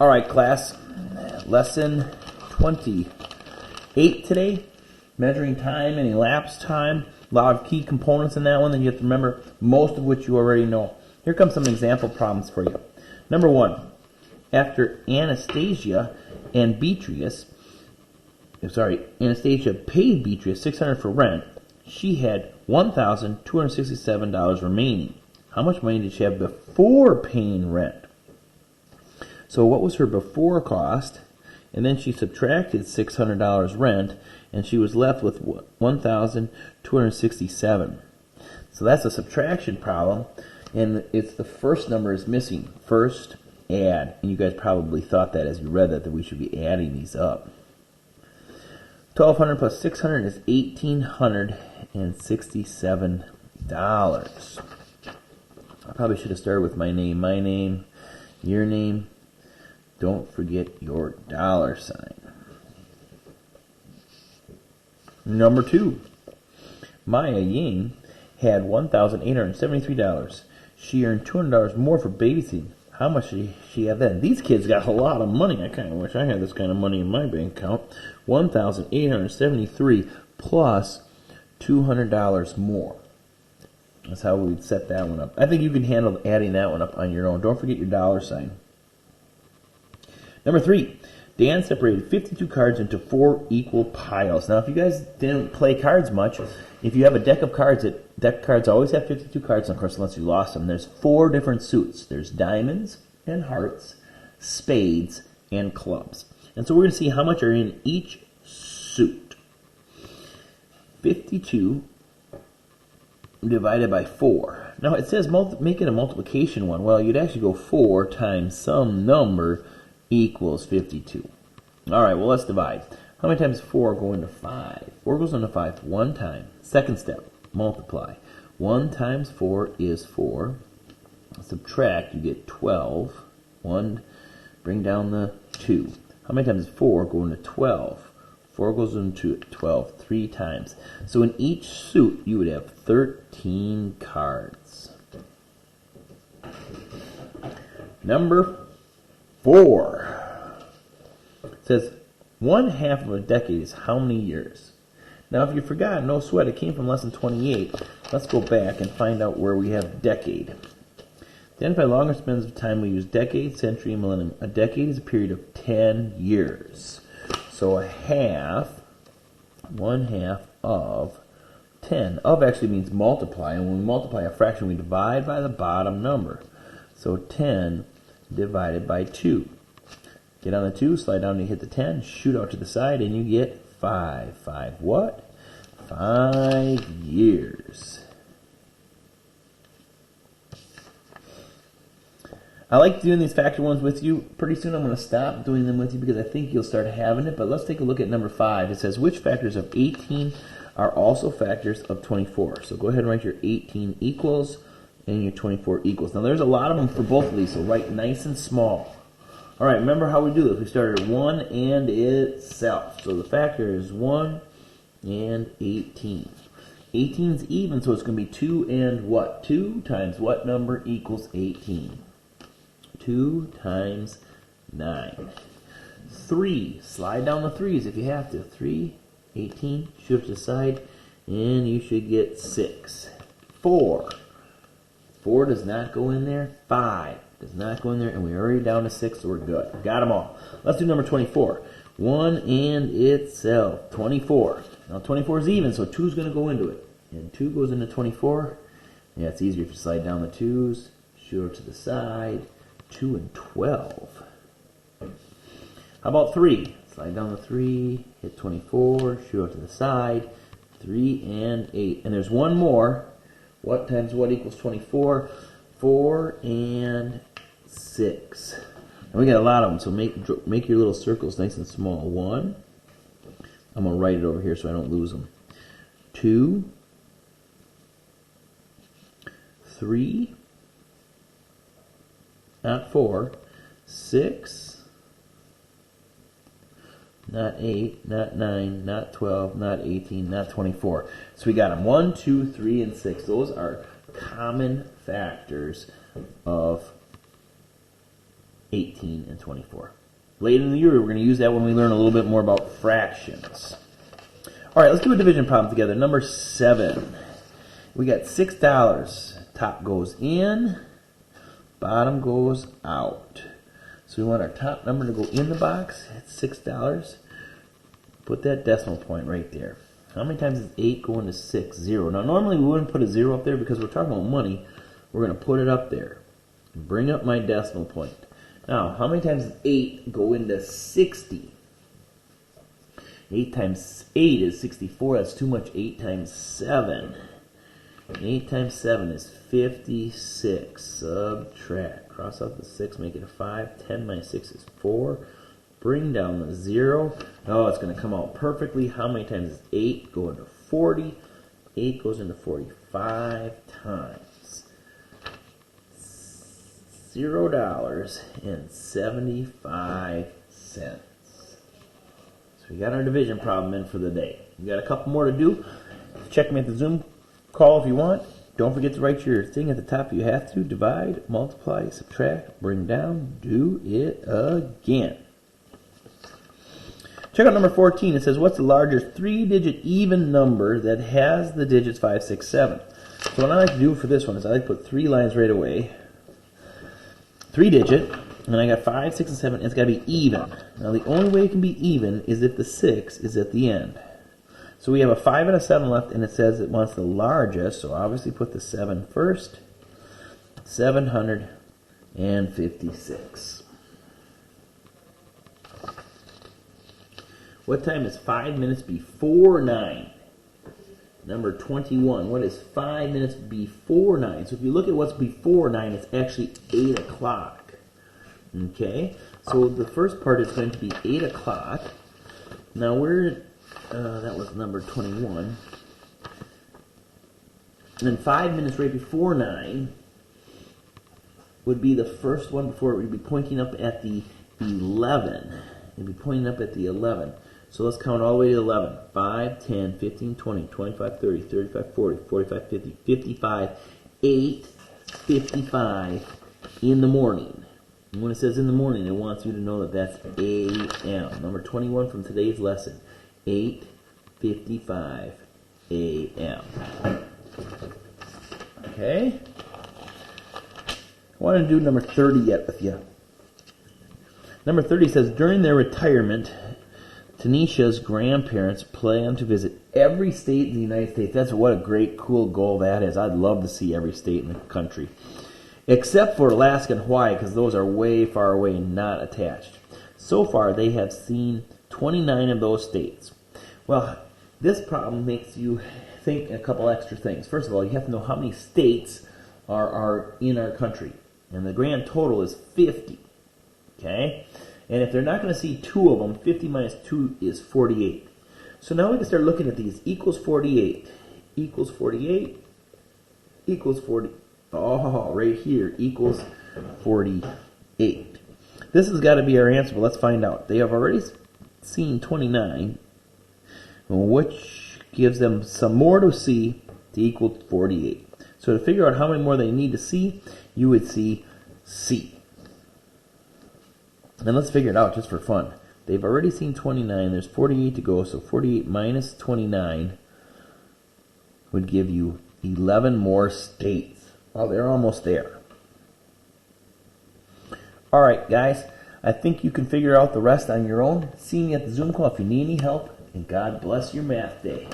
All right, class, lesson 28 today, measuring time and elapsed time. A lot of key components in that one that you have to remember, most of which you already know. Here comes some example problems for you. Number one, after Anastasia paid Beatrice $600 for rent, she had $1,267 remaining. How much money did she have before paying rent? So what was her before cost? And then she subtracted $600 rent, and she was left with $1,267. So that's a subtraction problem, and it's the first number is missing. First, add. And you guys probably thought that as you read that we should be adding these up. 1,200 plus 600 is $1,867. I probably should have started with my name, your name. Don't forget your dollar sign. Number two, Maya Ying had $1,873. She earned $200 more for babysitting. How much did she have then? These kids got a lot of money. I kind of wish I had this kind of money in my bank account. $1,873 plus $200 more. That's how we'd set that one up. I think you can handle adding that one up on your own. Don't forget your dollar sign. Number three, Dan separated 52 cards into 4 equal piles. Now, if you guys didn't play cards much, if you have a deck of cards, deck of cards always have 52 cards, and of course, unless you lost them. There's 4 different suits. There's diamonds and hearts, spades, and clubs. And so we're going to see how much are in each suit. 52 divided by 4. Now, it says make it a multiplication one. Well, you'd actually go 4 times some number equals 52. All right, well, let's divide. How many times 4 go into 5? 4 goes into 5 one time. Second step, multiply. 1 times 4 is 4. Subtract, you get 12. 1, bring down the 2. How many times 4 go into 12? 4 goes into 12 3 times. So in each suit, you would have 13 cards. Number 4. It says 1/2 of a decade is how many years? Now, if you forgot, no sweat, it came from lesson 28. Let's go back and find out where we have decade. To identify longer spans of time, we use decade, century, and millennium. A decade is a period of 10 years. So a half, 1/2 of 10. Of actually means multiply, and when we multiply a fraction, we divide by the bottom number. So 10 divided by 2. Get on the 2, slide down to hit the 10, shoot out to the side, and you get 5. 5 what? 5 years. I like doing these factor ones with you. Pretty soon I'm going to stop doing them with you because I think you'll start having it. But let's take a look at number 5. It says, which factors of 18 are also factors of 24? So go ahead and write your 18 equals and your 24 equals. Now there's a lot of them for both of these, so write nice and small. All right, remember how we do this. We start at 1 and itself. So the factor is 1 and 18. 18 is even, so it's going to be 2 and what? 2 times what number equals 18? 2 times 9. 3, slide down the 3s if you have to. 3, 18, shoot to the side, and you should get 6. 4. 4 does not go in there. 5 does not go in there, and we're already down to 6, so we're good. Got them all. Let's do number 24. 1 and itself. 24. Now 24 is even, so 2 is going to go into it. And 2 goes into 24. Yeah, it's easier if you slide down the 2s, shoot to the side. 2 and 12. How about 3? Slide down the 3, hit 24, shoot out to the side. 3 and 8. And there's one more. What times what equals 24? 4 and 6. And we got a lot of them, so make your little circles nice and small. 1. I'm going to write it over here so I don't lose them. 2. 3. Not 4. 6. Not 8, not 9, not 12, not 18, not 24. So we got them 1, 2, 3, and 6. Those are common factors of 18 and 24. Later in the year, we're going to use that when we learn a little bit more about fractions. All right, let's do a division problem together. Number 7. We got $6. Top goes in, bottom goes out. So we want our top number to go in the box. It's $6. Put that decimal point right there. How many times is 8 going to 6? 0. Now, normally we wouldn't put a 0 up there because we're talking about money. We're going to put it up there. Bring up my decimal point. Now, how many times does 8 go into 60? 8 times 8 is 64. That's too much. 8 times 7. 8 times 7 is 56. Subtract. Cross out the 6, make it a 5. 10 minus 6 is 4. Bring down the 0. Oh, it's going to come out perfectly. How many times does 8 go into 40? 8 goes into 45 times. $0.75. So we got our division problem in for the day. We got a couple more to do. Check me at the Zoom call if you want. Don't forget to write your thing at the top if you have to. Divide, multiply, subtract, bring down, do it again. Check out number 14. It says, what's the largest 3-digit even number that has the digits 5, 6, 7? So what I like to do for this one is I like to put 3 lines right away. 3-digit, and I got 5, 6, and 7, and it's got to be even. Now the only way it can be even is if the 6 is at the end. So we have a 5 and a 7 left, and it says it wants the largest, so obviously put the 7 first. 756. What time is 5 minutes before 9? Number 21. What is 5 minutes before 9? So if you look at what's before 9, it's actually 8 o'clock. Okay? So the first part is going to be 8 o'clock. Now that was number 21. And then 5 minutes right before 9 would be the first one before it would be pointing up at the 11. It'd be pointing up at the 11. So let's count all the way to 11. 5, 10, 15, 20, 25, 30, 35, 40, 45, 50, 55, 8:55 in the morning. And when it says in the morning, it wants you to know that that's a.m. Number 21 from today's lesson. 8:55 a.m. Okay? I want to do number 30 yet with you. Number 30 says, during their retirement, Tanisha's grandparents plan to visit every state in the United States. That's what a great, cool goal that is. I'd love to see every state in the country. Except for Alaska and Hawaii, because those are way far away and not attached. So far, they have seen 29 of those states. Well, this problem makes you think a couple extra things. First of all, you have to know how many states are in our country. And the grand total is 50. Okay? And if they're not going to see 2 of them, 50 minus 2 is 48. So now we can start looking at these. Equals 48. Equals 48. Equals 40. Oh, right here. Equals 48. This has got to be our answer, but let's find out. They have already seen 29, which gives them some more to see to equal 48. So to figure out how many more they need to see, you would see C. And let's figure it out just for fun. They've already seen 29. There's 48 to go, so 48 minus 29 would give you 11 more states. Well, they're almost there. All right, guys. I think you can figure out the rest on your own. See me at the Zoom call if you need any help, and God bless your math day.